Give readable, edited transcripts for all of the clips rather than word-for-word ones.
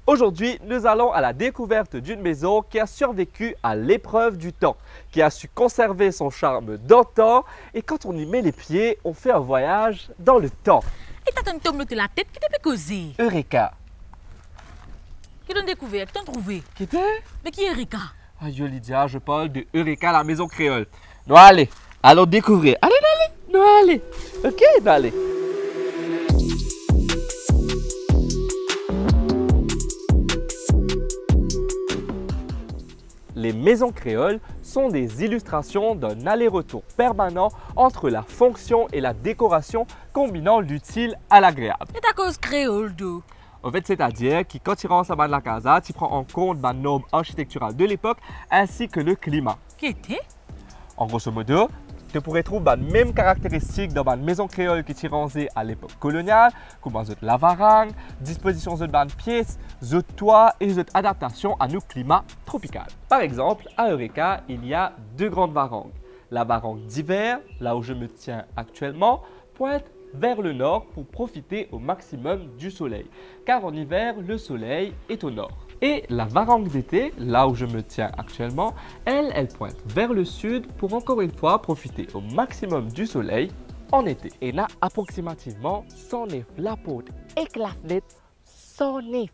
Aujourd'hui, nous allons à la découverte d'une maison qui a survécu à l'épreuve du temps, qui a su conserver son charme d'antan et quand on y met les pieds, on fait un voyage dans le temps. Et t'as ton tombe la tête qui t'a fait causer. Eureka. Qui t'a découvert, qui t'a trouvé. Qui était? Mais qui est Erika? Ah, yo Lydia, je parle de Eureka, la maison créole. Non, allez, allons découvrir. Allez, allez, non, allez. Ok, non, allez. Les maisons créoles sont des illustrations d'un aller-retour permanent entre la fonction et la décoration, combinant l'utile à l'agréable. Et ta cause créole, d'où? En fait, c'est-à-dire que quand tu rentres à la casa, tu prends en compte la norme architecturale de l'époque ainsi que le climat. Qui était? En grosso modo, tu pourrais trouver les mêmes caractéristiques dans une maison créole qui tu rangeait à l'époque coloniale, comme la varang, disposition de pièces, de toit et de adaptation à nos climats tropicaux. Par exemple, à Eureka, il y a deux grandes varangues. La varangue d'hiver, là où je me tiens actuellement, pointe vers le nord pour profiter au maximum du soleil, car en hiver, le soleil est au nord. Et la varangue d'été, là où je me tiens actuellement, elle pointe vers le sud pour encore une fois profiter au maximum du soleil en été. Et là, approximativement 109 la porte et la fenêtre 109.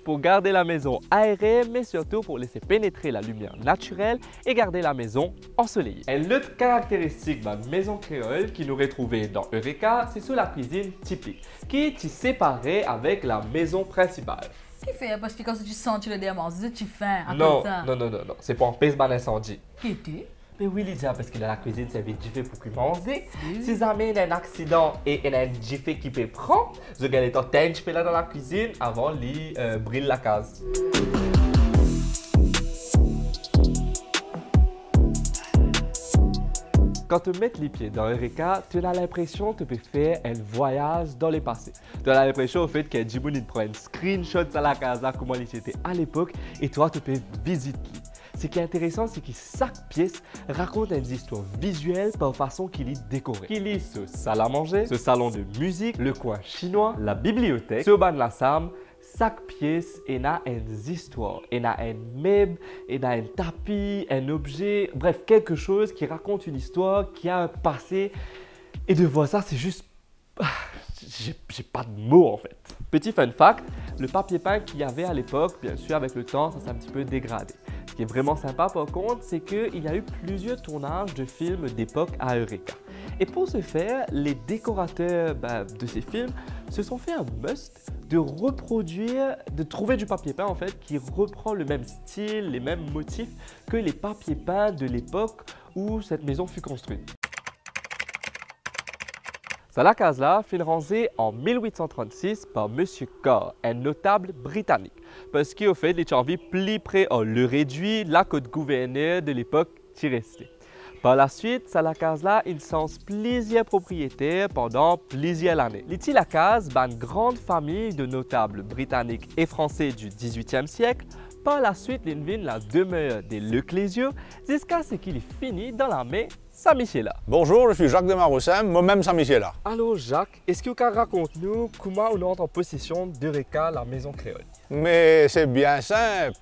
Pour garder la maison aérée, mais surtout pour laisser pénétrer la lumière naturelle et garder la maison ensoleillée. Une autre caractéristique de la maison créole qui nous retrouvait dans Eureka, c'est sur la cuisine typique, qui est séparée avec la maison principale. Qui fait? Parce que quand tu sens le démon, tu fais à Non, cause ça. non, c'est pour empêcher l'incendie. Qui était? Mais oui, Lydia, parce que dans la cuisine, c'est vite fait pour qu'il mange. Si jamais il y a un accident et il y a un jiffé qui peut prendre, je vais aller t'en là dans la cuisine avant de brûler la case. Quand tu mets les pieds dans Eureka, tu as l'impression que tu peux faire un voyage dans le passé. Tu as l'impression au fait que Jimoun prend un screenshot de la casa, comment il était à l'époque, et toi, tu peux visiter. Ce qui est intéressant, c'est que chaque pièce raconte une histoire visuelle par façon qu'il est décoré. Il y a ce salle à manger, ce salon de musique, le coin chinois, la bibliothèque, ce banc de la salle. Chaque pièce a une histoire, il a un meuble, il a un tapis, un objet, bref, quelque chose qui raconte une histoire, qui a un passé. Et de voir ça, c'est juste... J'ai pas de mots en fait. Petit fun fact, le papier peint qu'il y avait à l'époque, bien sûr avec le temps, ça s'est un petit peu dégradé. Ce qui est vraiment sympa par contre, c'est qu'il y a eu plusieurs tournages de films d'époque à Eureka. Et pour ce faire, les décorateurs de ces films se sont fait un must de reproduire, de trouver du papier peint en fait qui reprend le même style, les mêmes motifs que les papiers peints de l'époque où cette maison fut construite. Cette case-là fut rasée en 1836 par M. Carr, un notable britannique, parce qu'au fait, les charvis plus près à le réduit la côte gouverneur de l'époque qui restait. Par la suite, cette case-là, il sens plusieurs propriétaires pendant plusieurs années. La case, une grande famille de notables britanniques et français du 18e siècle. Par la suite, il la demeure des Leclésieux jusqu'à ce qu'il finit dans la main Saint-Michel. Bonjour, je suis Jacques de Maroussin, moi-même Saint-Michel. Allô Jacques, est-ce que vous pouvez raconter-nous comment on entre en possession d'Eureka, la maison créole? Mais c'est bien simple.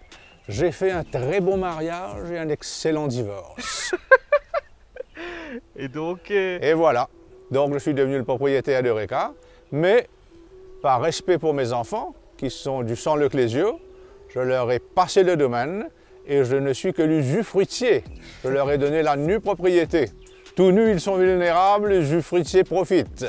J'ai fait un très beau mariage et un excellent divorce. Et donc... Et voilà. Donc je suis devenu le propriétaire d'Eureka, mais par respect pour mes enfants, qui sont du sang Leclésieux, je leur ai passé le domaine et je ne suis que l'usufruitier. Je leur ai donné la nue propriété. Tout nus, ils sont vulnérables, l'usufruitier profite.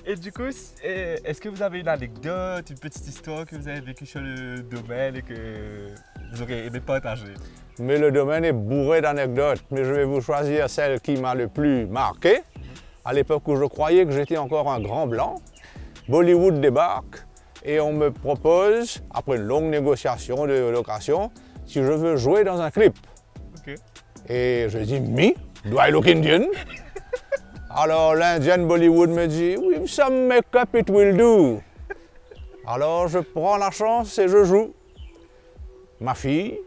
Et du coup, est-ce que vous avez une anecdote, une petite histoire que vous avez vécue sur le domaine et que vous auriez aimé partager? Mais le domaine est bourré d'anecdotes, mais je vais vous choisir celle qui m'a le plus marqué. À l'époque où je croyais que j'étais encore un grand blanc, Bollywood débarque et on me propose, après une longue négociation de location, si je veux jouer dans un clip. Okay. Et je dis, me? Do I look Indian? Alors l'Indian Bollywood me dit, with some make-up it will do. Alors je prends la chance et je joue. Ma fille,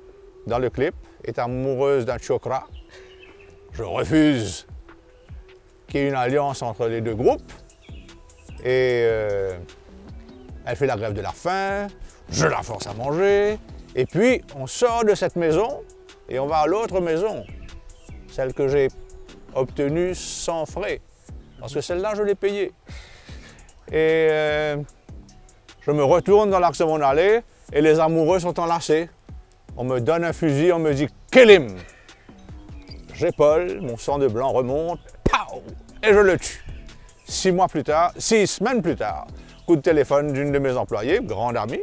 dans le clip, est amoureuse d'un chokra. Je refuse qu'il y ait une alliance entre les deux groupes. Et Elle fait la grève de la faim, je la force à manger, et puis on sort de cette maison et on va à l'autre maison, celle que j'ai obtenue sans frais, parce que celle-là, je l'ai payée. Et je me retourne dans l'axe de mon allée et les amoureux sont enlacés. On me donne un fusil, on me dit « Kill him !» J'épaule, mon sang de blanc remonte, pow, et je le tue. 6 semaines plus tard, coup de téléphone d'une de mes employées, grande amie,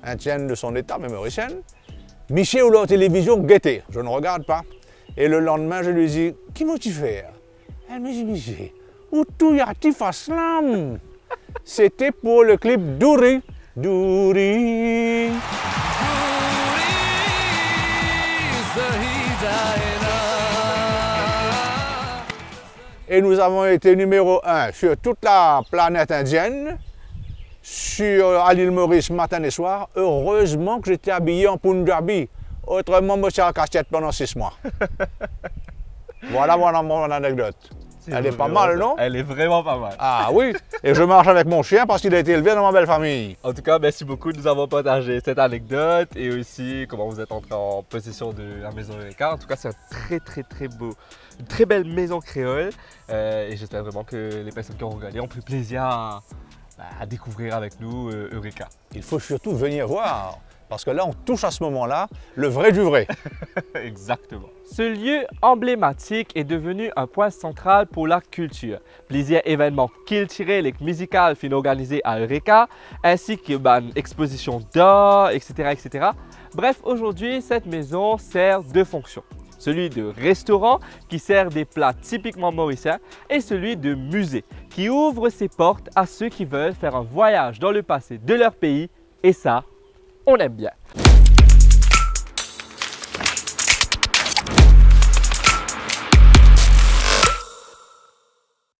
indienne de son état, mais mauricienne. « Miché ou la télévision, guettez !» Je ne regarde pas. Et le lendemain, je lui dis « Qui m'as-tu fait ?» Elle me dit « Miché, où tout y a-t-il faslam ?» C'était pour le clip Douri. Douri. Et nous avons été numéro 1 sur toute la planète indienne, à l'île Maurice matin et soir. Heureusement que j'étais habillé en Punjabi. Autrement, je serais à casse-tête pendant 6 mois. Voilà mon anecdote. Elle est pas mal, non? Elle est vraiment pas mal. Ah oui, et je marche avec mon chien parce qu'il a été élevé dans ma belle famille. En tout cas, merci beaucoup de nous avoir partagé cette anecdote et aussi comment vous êtes entré en possession de la maison Eureka. En tout cas, c'est un très beau, une très belle maison créole et j'espère vraiment que les personnes qui ont regardé ont pris plaisir à découvrir avec nous Eureka. Il faut surtout venir voir parce que là, on touche à ce moment-là le vrai du vrai. Exactement. Ce lieu emblématique est devenu un point central pour la culture. Plusieurs événements culturels et musicaux sont organisés à Eureka, ainsi qu'une exposition d'art, etc. Bref, aujourd'hui, cette maison sert deux fonctions. Celui de restaurant qui sert des plats typiquement mauriciens et celui de musée qui ouvre ses portes à ceux qui veulent faire un voyage dans le passé de leur pays et ça, on aime bien.